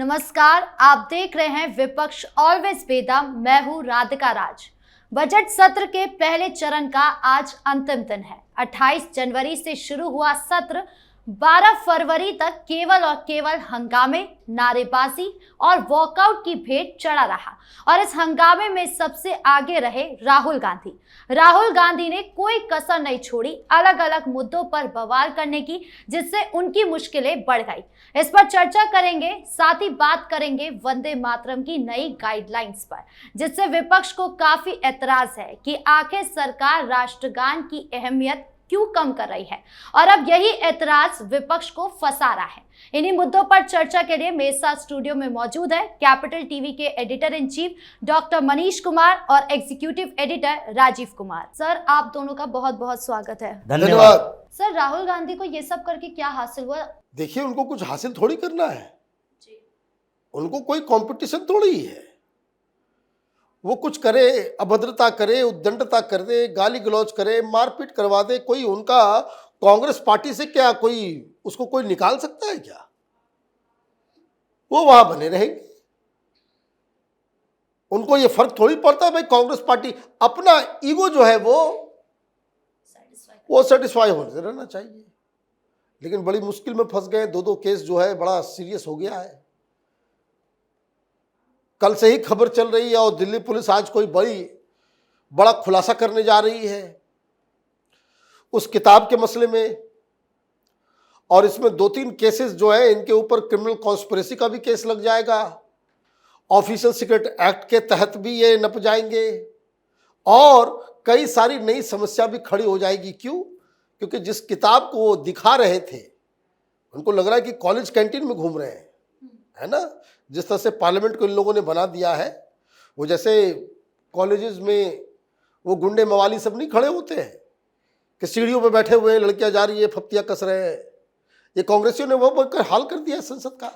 नमस्कार, आप देख रहे हैं विपक्ष ऑलवेज बेदम। मैं हूं राधिका राज। बजट सत्र के पहले चरण का आज अंतिम दिन है। 28 जनवरी से शुरू हुआ सत्र 12 फरवरी तक केवल और केवल हंगामे, नारेबाजी और वॉकआउट की भेंट चढ़ा रहा और इस हंगामे में सबसे आगे रहे राहुल गांधी। राहुल गांधी ने कोई कसर नहीं छोड़ी अलग अलग मुद्दों पर बवाल करने की, जिससे उनकी मुश्किलें बढ़ गई। इस पर चर्चा करेंगे, साथ ही बात करेंगे वंदे मातरम की नई गाइडलाइंस पर, जिससे विपक्ष को काफी एतराज है कि आखिर सरकार राष्ट्रगान की अहमियत क्यों कम कर रही है और अब यही एतराज विपक्ष को फंसा रहा है। इन्हीं मुद्दों पर चर्चा के लिए मेरे साथ स्टूडियो में मौजूद है कैपिटल टीवी के editor in chief doctor Manish Kumar और executive editor Rajiv Kumar. Sir, आप दोनों का बहुत बहुत स्वागत है। धन्यवाद। सर, राहुल गांधी को ये सब करके क्या हासिल हुआ? देखिए, उनको कुछ हासिल थोड़ी करना है जी। उनको कोई कंपटीशन थोड़ी है। वो कुछ करे, अभद्रता करे, उद्दंडता कर दे, गाली गलौज करे, मारपीट करवा दे, कोई उनका कांग्रेस पार्टी से क्या कोई उसको कोई निकाल सकता है क्या? वो वहां बने रहेंगे। उनको ये फर्क थोड़ी पड़ता है भाई, कांग्रेस पार्टी अपना ईगो जो है वो सेटिस्फाई होने रहना चाहिए। लेकिन बड़ी मुश्किल में फंस गए। दो केस जो है बड़ा सीरियस हो गया है। कल से ही खबर चल रही है और दिल्ली पुलिस आज कोई बड़ा खुलासा करने जा रही है उस किताब के मसले में। और इसमें 2-3 केसेस जो है, इनके ऊपर क्रिमिनल कॉन्स्पिरेसी का भी केस लग जाएगा। ऑफिशियल सीक्रेट एक्ट के तहत भी ये नप जाएंगे और कई सारी नई समस्या भी खड़ी हो जाएगी। क्यों? क्योंकि जिस किताब को वो दिखा रहे थे, उनको लग रहा है कि कॉलेज कैंटीन में घूम रहे हैं, है ना। जिस तरह से पार्लियामेंट को इन लोगों ने बना दिया है, वो जैसे कॉलेजेस में वो गुंडे मवाली सब नहीं खड़े होते हैं कि सीढ़ियों पे बैठे हुए लड़कियां जा रही है, फप्तियां कस रहे हैं। ये कांग्रेसियों ने वो बनकर हाल कर दिया है संसद का।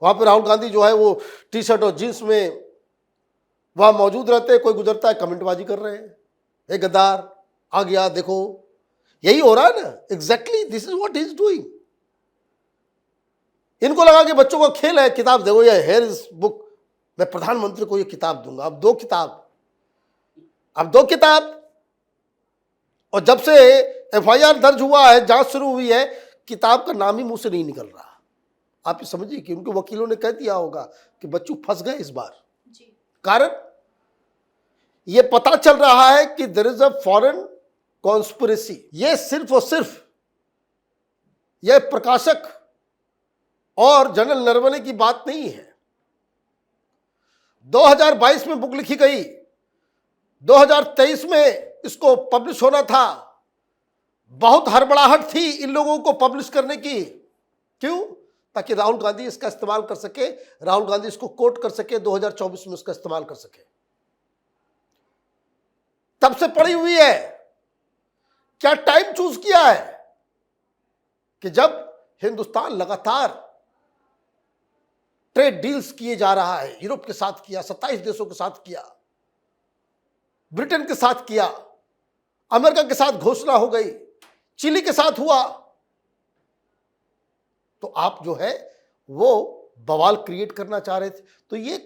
वहां पर राहुल गांधी जो है वो टी शर्ट और जींस में वहां मौजूद रहते हैं। कोई गुजरता है, कमेंटबाजी कर रहे हैं, ए गद्दार आ गया, देखो। यही हो रहा है ना। Exactly this is what he is doing. इनको लगा कि बच्चों का खेल है, किताब देखो, ये हेयर इज बुक, मैं प्रधानमंत्री को ये किताब दूंगा। अब दो किताब। और जब से एफआईआर दर्ज हुआ है, जांच शुरू हुई है, किताब का नाम ही मुंह से नहीं निकल रहा। आप ये समझिए कि उनके वकीलों ने कह दिया होगा कि बच्चों फंस गए इस बार जी। कारण ये पता चल रहा है कि there is a foreign conspiracy. ये सिर्फ और सिर्फ यह प्रकाशक और जनरल नरवणे की बात नहीं है। 2022 में बुक लिखी गई, 2023 में इसको पब्लिश होना था। बहुत हड़बड़ाहट थी इन लोगों को पब्लिश करने की। क्यों? ताकि राहुल गांधी इसका इस्तेमाल कर सके, राहुल गांधी इसको कोट कर सके, 2024 में इसका इस्तेमाल कर सके। तब से पड़ी हुई है। क्या टाइम चूज किया है कि जब हिंदुस्तान लगातार ट्रेड डील्स किए जा रहा है, यूरोप के साथ किया, 27 देशों के साथ किया, ब्रिटेन के साथ किया, अमेरिका के साथ घोषणा हो गई, चिली के साथ हुआ, तो आप जो है वो बवाल क्रिएट करना चाह रहे थे। तो ये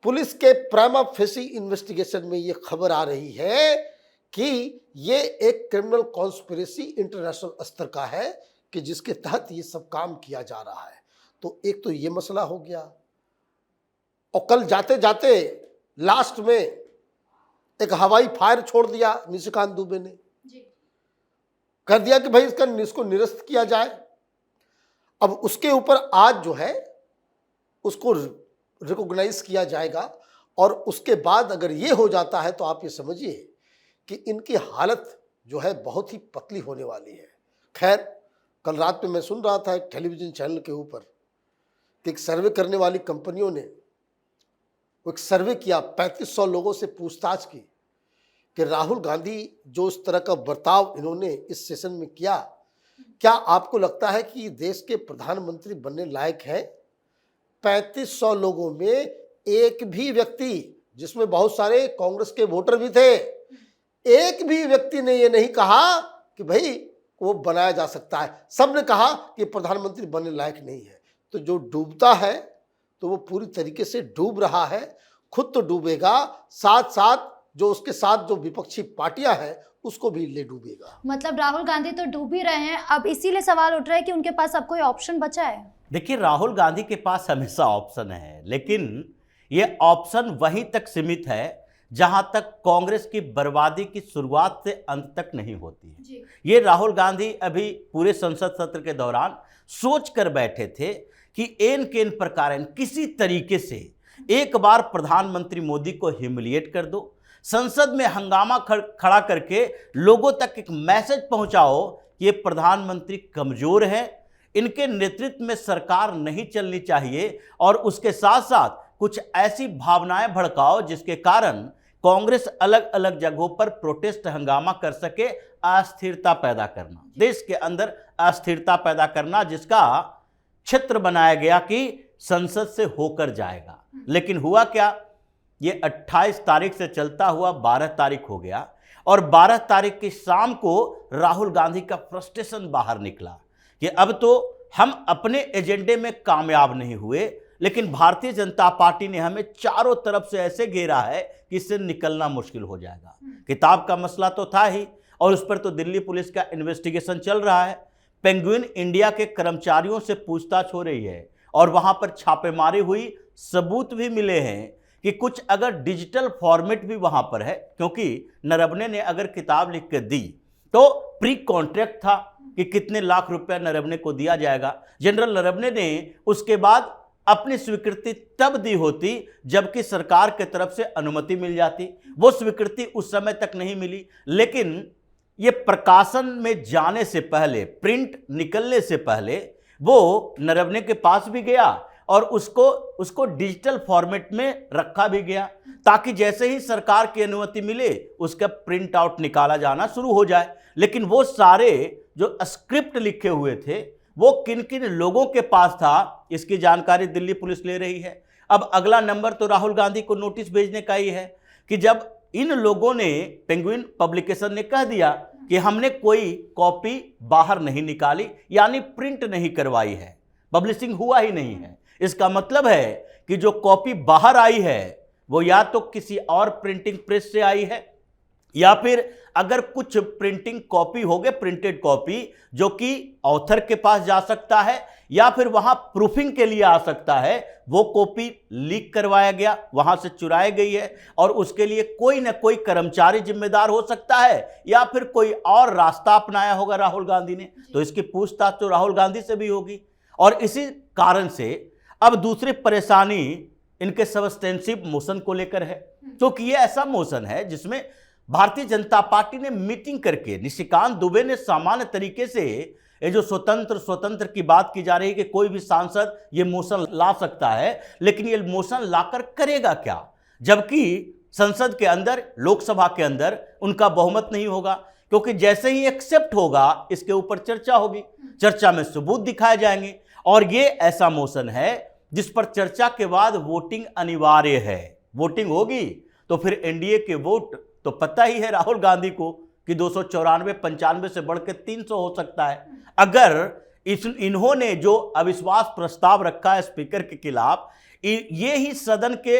पुलिस के प्राइमा फेसी इन्वेस्टिगेशन में ये खबर आ रही है कि ये एक क्रिमिनल कॉन्स्पिरेसी इंटरनेशनल स्तर का है कि जिसके तहत ये सब काम किया जा रहा है। तो एक तो ये मसला हो गया। और कल जाते जाते लास्ट में एक हवाई फायर छोड़ दिया निशिकांत दुबे ने जी। कर दिया कि भाई इसको निरस्त किया जाए। अब उसके ऊपर आज जो है उसको रिकॉग्नाइज किया जाएगा और उसके बाद अगर ये हो जाता है तो आप ये समझिए कि इनकी हालत जो है बहुत ही पतली होने वाली है। खैर, कल रात में मैं सुन रहा था एक टेलीविजन चैनल के ऊपर कि एक सर्वे करने वाली कंपनियों ने एक सर्वे किया, 3500 लोगों से पूछताछ की कि राहुल गांधी जो इस तरह का बर्ताव इन्होंने इस सेशन में किया, क्या आपको लगता है कि देश के प्रधानमंत्री बनने लायक है? 3500 लोगों में एक भी व्यक्ति, जिसमें बहुत सारे कांग्रेस के वोटर भी थे, एक भी व्यक्ति ने यह नहीं कहा कि भाई वो बनाया जा सकता है। सबने कहा कि प्रधानमंत्री बनने लायक नहीं है। तो जो डूबता है तो वो पूरी तरीके से डूब रहा है, खुद तो डूबेगा, साथ साथ जो उसके साथ जो विपक्षी पार्टियां हैं उसको भी ले डूबेगा। मतलब राहुल गांधी तो डूब ही रहे हैं, अब इसीलिए सवाल उठ रहा है कि उनके पास अब कोई ऑप्शन बचा है। देखिए, राहुल गांधी के पास हमेशा ऑप्शन है, लेकिन ये ऑप्शन वहीं तक सीमित है जहां तक कांग्रेस की बर्बादी की शुरुआत से अंत तक नहीं होती है। ये राहुल गांधी अभी पूरे संसद सत्र के दौरान सोच कर बैठे थे कि एन केन प्रकार किसी तरीके से एक बार प्रधानमंत्री मोदी को ह्यूमिलिएट कर दो, संसद में हंगामा खड़ा करके लोगों तक एक मैसेज पहुंचाओ कि ये प्रधानमंत्री कमजोर है, इनके नेतृत्व में सरकार नहीं चलनी चाहिए, और उसके साथ साथ कुछ ऐसी भावनाएं भड़काओ जिसके कारण कांग्रेस अलग अलग जगहों पर प्रोटेस्ट हंगामा कर सके, अस्थिरता पैदा करना, देश के अंदर अस्थिरता पैदा करना, जिसका क्षेत्र बनाया गया कि संसद से होकर जाएगा। लेकिन हुआ क्या, ये 28 तारीख से चलता हुआ 12 तारीख हो गया, और 12 तारीख की शाम को राहुल गांधी का फ्रस्ट्रेशन बाहर निकला कि अब तो हम अपने एजेंडे में कामयाब नहीं हुए, लेकिन भारतीय जनता पार्टी ने हमें चारों तरफ से ऐसे घेरा है कि इससे निकलना मुश्किल हो जाएगा। किताब का मसला तो था ही, और उस पर तो दिल्ली पुलिस का इन्वेस्टिगेशन चल रहा है। पेंगुइन इंडिया के कर्मचारियों से पूछताछ हो रही है, और वहां पर छापेमारी हुई, सबूत भी मिले हैं कि कुछ अगर डिजिटल फॉर्मेट भी वहां पर है, क्योंकि नरवणे ने अगर किताब लिख के दी तो प्री कॉन्ट्रैक्ट था कि कितने लाख रुपया नरवणे को दिया जाएगा। जनरल नरवणे ने उसके बाद अपनी स्वीकृति तब दी होती जबकि सरकार की तरफ से अनुमति मिल जाती, वो स्वीकृति उस समय तक नहीं मिली। लेकिन ये प्रकाशन में जाने से पहले, प्रिंट निकलने से पहले वो नरवणे के पास भी गया और उसको डिजिटल फॉर्मेट में रखा भी गया, ताकि जैसे ही सरकार की अनुमति मिले उसका प्रिंट आउट निकाला जाना शुरू हो जाए। लेकिन वो सारे जो स्क्रिप्ट लिखे हुए थे वो किन किन लोगों के पास था, इसकी जानकारी दिल्ली पुलिस ले रही है। अब अगला नंबर तो राहुल गांधी को नोटिस भेजने का ही है कि जब इन लोगों ने, पेंगुइन पब्लिकेशन ने कह दिया कि हमने कोई कॉपी बाहर नहीं निकाली, यानी प्रिंट नहीं करवाई है, पब्लिशिंग हुआ ही नहीं है, इसका मतलब है कि जो कॉपी बाहर आई है वो या तो किसी और प्रिंटिंग प्रेस से आई है, या फिर अगर कुछ प्रिंटिंग कॉपी हो गए, प्रिंटेड कॉपी, जो कि ऑथर के पास जा सकता है या फिर वहां प्रूफिंग के लिए आ सकता है, वो कॉपी लीक करवाया गया, वहां से चुराई गई है, और उसके लिए कोई ना कोई कर्मचारी जिम्मेदार हो सकता है, या फिर कोई और रास्ता अपनाया होगा राहुल गांधी ने, तो इसकी पूछताछ तो राहुल गांधी से भी होगी। और इसी कारण से अब दूसरी परेशानी इनके सब्सटेंसिव मोशन को लेकर है, क्योंकि ये ऐसा मोशन है जिसमें भारतीय जनता पार्टी ने मीटिंग करके, निशिकांत दुबे ने सामान्य तरीके से, ये जो स्वतंत्र की बात की जा रही है कि कोई भी सांसद ये मोशन ला सकता है, लेकिन ये मोशन लाकर करेगा क्या, जबकि संसद के अंदर, लोकसभा के अंदर उनका बहुमत नहीं होगा, क्योंकि जैसे ही एक्सेप्ट होगा इसके ऊपर चर्चा होगी, चर्चा में सबूत दिखाए जाएंगे, और ये ऐसा मोशन है जिस पर चर्चा के बाद वोटिंग अनिवार्य है। वोटिंग होगी तो फिर एनडीए के वोट तो पता ही है राहुल गांधी को कि 294-95 से बढ़ के 300 हो सकता है। अगर इन्होंने जो अविश्वास प्रस्ताव रखा है स्पीकर के खिलाफ, ये ही सदन के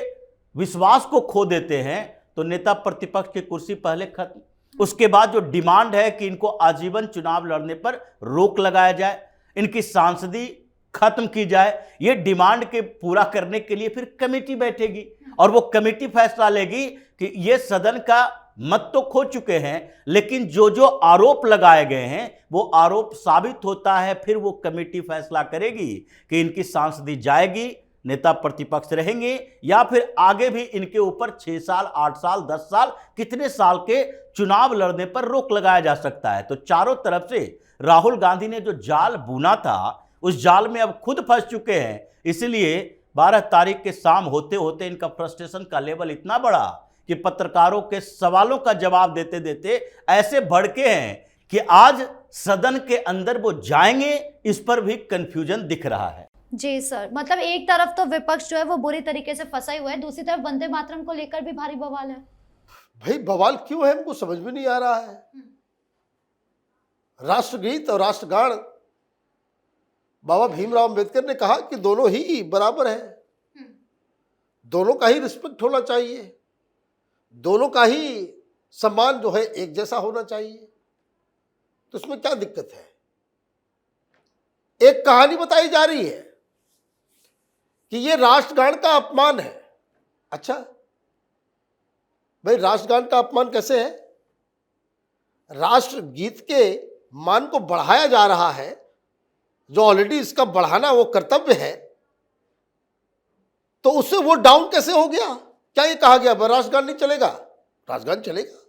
विश्वास को खो देते हैं तो नेता प्रतिपक्ष की कुर्सी पहले खत्म। उसके बाद जो डिमांड है कि इनको आजीवन चुनाव लड़ने पर रोक लगाया जाए, इनकी सांसदी खत्म की जाए, ये डिमांड के पूरा करने के लिए फिर कमेटी बैठेगी, और वो कमेटी फैसला लेगी कि ये सदन का मत तो खो चुके हैं, लेकिन जो जो आरोप लगाए गए हैं वो आरोप साबित होता है, फिर वो कमेटी फैसला करेगी कि इनकी सांसदी जाएगी, नेता प्रतिपक्ष रहेंगे, या फिर आगे भी इनके ऊपर 6 साल, 8 साल, 10 साल, कितने साल के चुनाव लड़ने पर रोक लगाया जा सकता है। तो चारों तरफ से राहुल गांधी ने जो जाल बुना था उस जाल में अब खुद फंस चुके हैं। इसलिए 12 तारीख के शाम होते होते इनका फ्रस्ट्रेशन का लेवल इतना बढ़ा कि पत्रकारों के सवालों का जवाब देते देते ऐसे भड़के हैं कि आज सदन के अंदर वो जाएंगे, इस पर भी कंफ्यूजन दिख रहा है। जी सर, मतलब एक तरफ तो विपक्ष जो है वो बुरी तरीके से फंसा ही हुआ है, दूसरी तरफ वंदे मातरम को लेकर भी भारी बवाल है। भाई बवाल क्यों है हमको समझ में नहीं आ रहा है। राष्ट्रगीत और राष्ट्रगान बाबा भीमराव अंबेडकर ने कहा कि दोनों ही बराबर है, दोनों का ही रिस्पेक्ट होना चाहिए, दोनों का ही सम्मान जो है एक जैसा होना चाहिए। तो इसमें क्या दिक्कत है? एक कहानी बताई जा रही है कि ये राष्ट्रगान का अपमान है। अच्छा भाई, राष्ट्रगान का अपमान कैसे है? राष्ट्रगीत के मान को बढ़ाया जा रहा है, जो ऑलरेडी इसका बढ़ाना वो कर्तव्य है, तो उससे वो डाउन कैसे हो गया? क्या ये कहा गया राष्ट्रगान नहीं चलेगा? राष्ट्रगान चलेगा,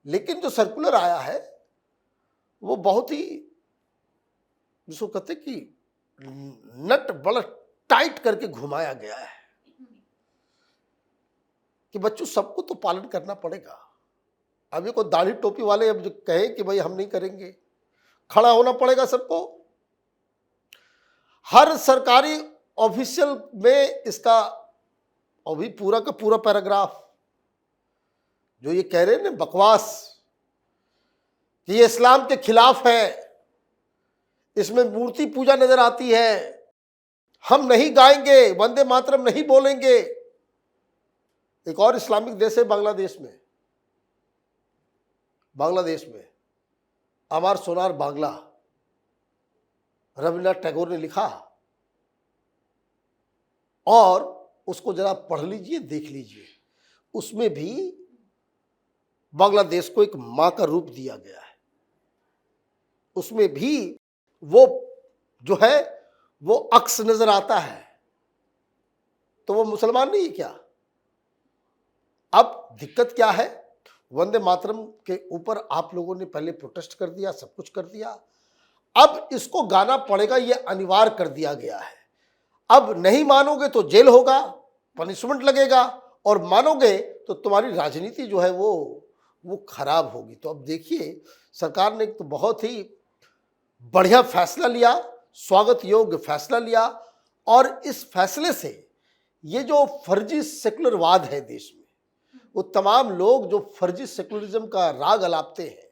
लेकिन जो सर्कुलर आया है वो बहुत ही, जिसको कहते कि नट बड़ा टाइट करके घुमाया गया है कि बच्चों सबको तो पालन करना पड़ेगा। अभी कोई दाढ़ी टोपी वाले अब जो कहे कि भाई हम नहीं करेंगे, खड़ा होना पड़ेगा सबको। हर सरकारी ऑफिशियल में इसका अभी पूरा का पूरा पैराग्राफ जो ये कह रहे हैं ना बकवास कि ये इस्लाम के खिलाफ है, इसमें मूर्ति पूजा नजर आती है, हम नहीं गाएंगे, वंदे मातरम नहीं बोलेंगे। एक और इस्लामिक देश है बांग्लादेश में अमार सोनार बांग्ला, रविन्द्रनाथ टैगोर ने लिखा, और उसको जरा पढ़ लीजिए, देख लीजिए। उसमें भी बांग्लादेश को एक मां का रूप दिया गया है। उसमें भी वो जो है वो अक्स नजर आता है, तो वो मुसलमान नहीं है क्या? अब दिक्कत क्या है? वंदे मातरम के ऊपर आप लोगों ने पहले प्रोटेस्ट कर दिया, सब कुछ कर दिया, अब इसको गाना पड़ेगा, ये अनिवार्य कर दिया गया है। अब नहीं मानोगे तो जेल होगा, पनिशमेंट लगेगा, और मानोगे तो तुम्हारी राजनीति जो है वो खराब होगी। तो अब देखिए, सरकार ने तो बहुत ही बढ़िया फैसला लिया, स्वागत योग्य फैसला लिया, और इस फैसले से ये जो फर्जी सेकुलरवाद है देश में, वो तमाम लोग जो फर्जी सेकुलरिज्म का राग अलापते हैं,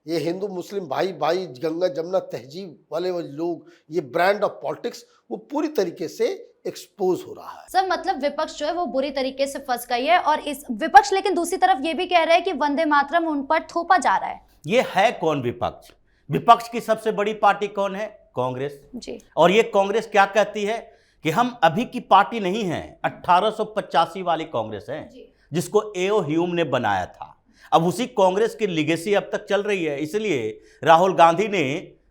ये हिंदू मुस्लिम भाई भाई गंगा जमुना तहजीब वाले वो लोग, ये ब्रांड ऑफ पॉलिटिक्स, वो पूरी तरीके से एक्सपोज हो रहा है। सर, मतलब विपक्ष जो है वो बुरी तरीके से फंस गई है, और इस विपक्ष लेकिन दूसरी तरफ ये भी कह रहा है कि वंदे मातरम उन पर थोपा जा रहा है। ये है कौन विपक्ष? विपक्ष की सबसे बड़ी पार्टी कौन है? कांग्रेस जी। और ये कांग्रेस क्या कहती है कि हम अभी की पार्टी नहीं है, 1885 वाली कांग्रेस है, जिसको एओ ह्यूम ने बनाया था। अब उसी कांग्रेस की लिगेसी अब तक चल रही है, इसलिए राहुल गांधी ने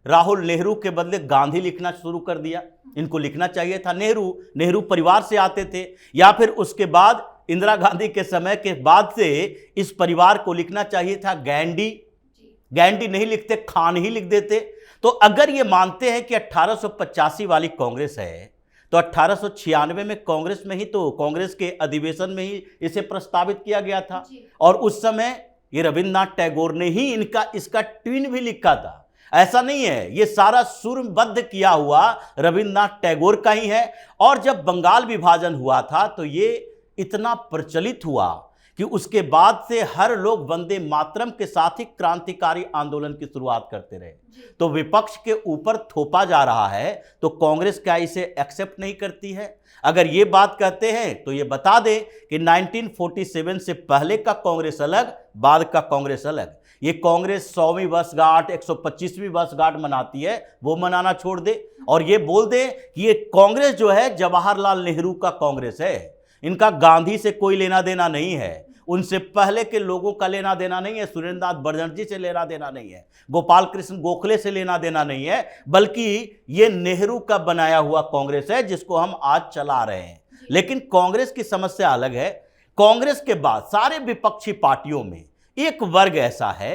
राहुल नेहरू के बदले गांधी लिखना शुरू कर दिया। इनको लिखना चाहिए था नेहरू परिवार से आते थे, या फिर उसके बाद इंदिरा गांधी के समय के बाद से इस परिवार को लिखना चाहिए था गैंडी नहीं लिखते, खान ही लिख देते। तो अगर ये मानते हैं कि 1885 वाली कांग्रेस है, तो 1896 में कांग्रेस में ही, तो कांग्रेस के अधिवेशन में ही इसे प्रस्तावित किया गया था, और उस समय ये रविन्द्रनाथ टैगोर ने ही इसका ट्वीन भी लिखा था। ऐसा नहीं है, ये सारा सुरबद्ध किया हुआ रविन्द्रनाथ टैगोर का ही है। और जब बंगाल विभाजन हुआ था तो ये इतना प्रचलित हुआ कि उसके बाद से हर लोग वंदे मातरम के साथ ही क्रांतिकारी आंदोलन की शुरुआत करते रहे। तो विपक्ष के ऊपर थोपा जा रहा है, तो कांग्रेस क्या इसे एक्सेप्ट नहीं करती है? अगर ये बात कहते हैं तो ये बता दें कि 1947 से पहले का कांग्रेस अलग, बाद का कांग्रेस अलग। ये कांग्रेस 100वीं वर्षगांठ, 125वीं वर्षगांठ मनाती है, वो मनाना छोड़ दे और ये बोल दे कि ये कांग्रेस जो है जवाहरलाल नेहरू का कांग्रेस है, इनका गांधी से कोई लेना देना नहीं है, उनसे पहले के लोगों का लेना देना नहीं है, सुरेंद्रनाथ बनर्जी से लेना देना नहीं है, गोपाल कृष्ण गोखले से लेना देना नहीं है, बल्कि ये नेहरू का बनाया हुआ कांग्रेस है जिसको हम आज चला रहे हैं। लेकिन कांग्रेस की समस्या अलग है। कांग्रेस के बाद सारे विपक्षी पार्टियों में एक वर्ग ऐसा है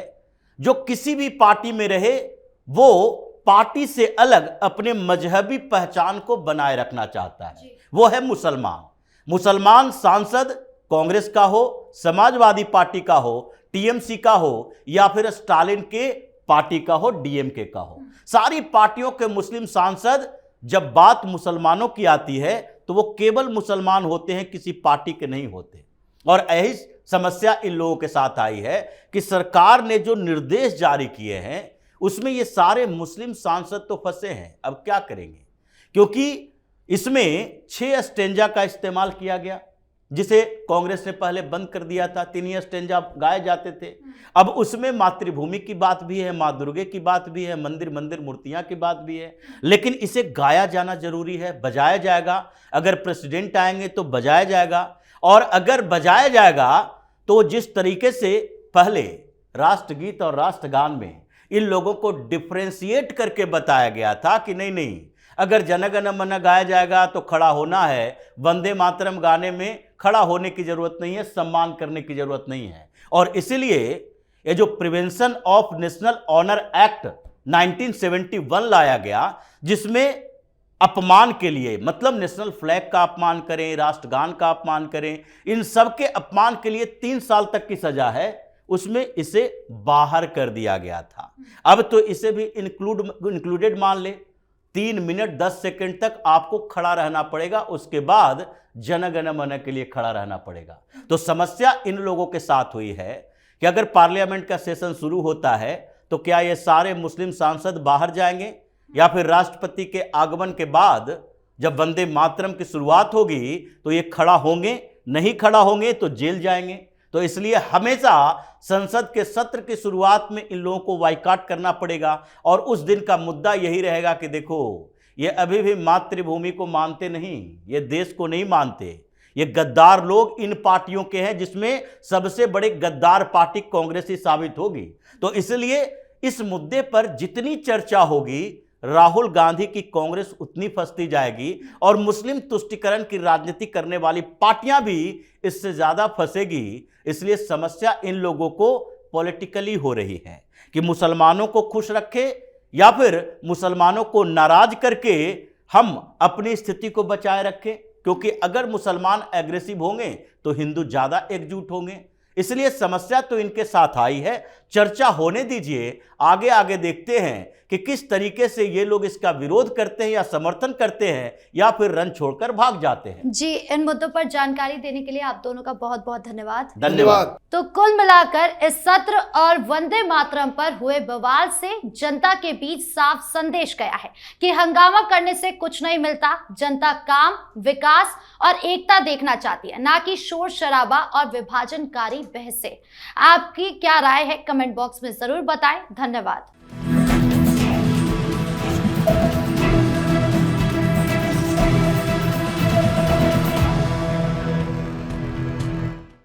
जो किसी भी पार्टी में रहे वो पार्टी से अलग अपने मजहबी पहचान को बनाए रखना चाहता है। वो है मुसलमान सांसद कांग्रेस का हो, समाजवादी पार्टी का हो, टीएमसी का हो, या फिर स्टालिन के पार्टी का हो, डीएमके का हो। सारी पार्टियों के मुस्लिम सांसद जब बात मुसलमानों की आती है तो वो केवल मुसलमान होते हैं, किसी पार्टी के नहीं होते। और यही समस्या इन लोगों के साथ आई है कि सरकार ने जो निर्देश जारी किए हैं उसमें ये सारे मुस्लिम सांसद तो फंसे हैं। अब क्या करेंगे, क्योंकि इसमें 6 स्टेंजा का इस्तेमाल किया गया, जिसे कांग्रेस ने पहले बंद कर दिया था। 3 ही स्टेंजा गाए जाते थे। अब उसमें मातृभूमि की बात भी है, माँ दुर्गे की बात भी है, मंदिर मंदिर मूर्तियां की बात भी है, लेकिन इसे गाया जाना जरूरी है। बजाया जाएगा, अगर प्रेसिडेंट आएंगे तो बजाया जाएगा, और अगर बजाया जाएगा तो जिस तरीके से पहले राष्ट्रगीत और राष्ट्रगान में इन लोगों को डिफ्रेंशिएट करके बताया गया था कि नहीं नहीं, अगर जनगण मन गाया जाएगा तो खड़ा होना है, वंदे मातरम गाने में खड़ा होने की जरूरत नहीं है, सम्मान करने की जरूरत नहीं है। और इसीलिए ये जो prevention of national honour act 1971 लाया गया, जिसमें अपमान के लिए, मतलब नेशनल फ्लैग का अपमान करें, राष्ट्रगान का अपमान करें, इन सब के अपमान के लिए 3 साल तक की सजा है, उसमें इसे बाहर कर दिया गया था। अब तो इसे भी इंक्लूडेड मान ले। 3 मिनट 10 सेकंड तक आपको खड़ा रहना पड़ेगा, उसके बाद जनगण मन के लिए खड़ा रहना पड़ेगा। तो समस्या इन लोगों के साथ हुई है कि अगर पार्लियामेंट का सेशन शुरू होता है तो क्या ये सारे मुस्लिम सांसद बाहर जाएंगे, या फिर राष्ट्रपति के आगमन के बाद जब वंदे मातरम की शुरुआत होगी तो ये खड़ा होंगे, नहीं खड़ा होंगे तो जेल जाएंगे। तो इसलिए हमेशा संसद के सत्र की शुरुआत में इन लोगों को बाइकआउट करना पड़ेगा, और उस दिन का मुद्दा यही रहेगा कि देखो, ये अभी भी मातृभूमि को मानते नहीं, ये देश को नहीं मानते, ये गद्दार लोग इन पार्टियों के हैं, जिसमें सबसे बड़े गद्दार पार्टी कांग्रेस ही साबित होगी। तो इसलिए इस मुद्दे पर जितनी चर्चा होगी, राहुल गांधी की कांग्रेस उतनी फंसती जाएगी, और मुस्लिम तुष्टीकरण की राजनीति करने वाली पार्टियां भी इससे ज्यादा फंसेगी। इसलिए समस्या इन लोगों को पॉलिटिकली हो रही है कि मुसलमानों को खुश रखे या फिर मुसलमानों को नाराज करके हम अपनी स्थिति को बचाए रखें, क्योंकि अगर मुसलमान एग्रेसिव होंगे तो हिंदू ज्यादा एकजुट होंगे। इसलिए समस्या तो इनके साथ आई है, चर्चा होने दीजिए, आगे आगे देखते हैं कि किस तरीके से ये लोग इसका विरोध करते हैं या समर्थन करते हैं, या फिर रन छोड़कर भाग जाते हैं। जी, इन मुद्दों पर जानकारी देने के लिए आप दोनों का बहुत बहुत धन्यवाद। धन्यवाद। तो कुल मिलाकर इस सत्र और वंदे मातरम पर हुए बवाल से जनता के बीच साफ संदेश गया है कि हंगामा करने से कुछ नहीं मिलता। जनता काम, विकास और एकता देखना चाहती है, ना कि शोर शराबा और विभाजनकारी बहसें। आपकी क्या राय है, कमेंट बॉक्स में जरूर बताएं। धन्यवाद।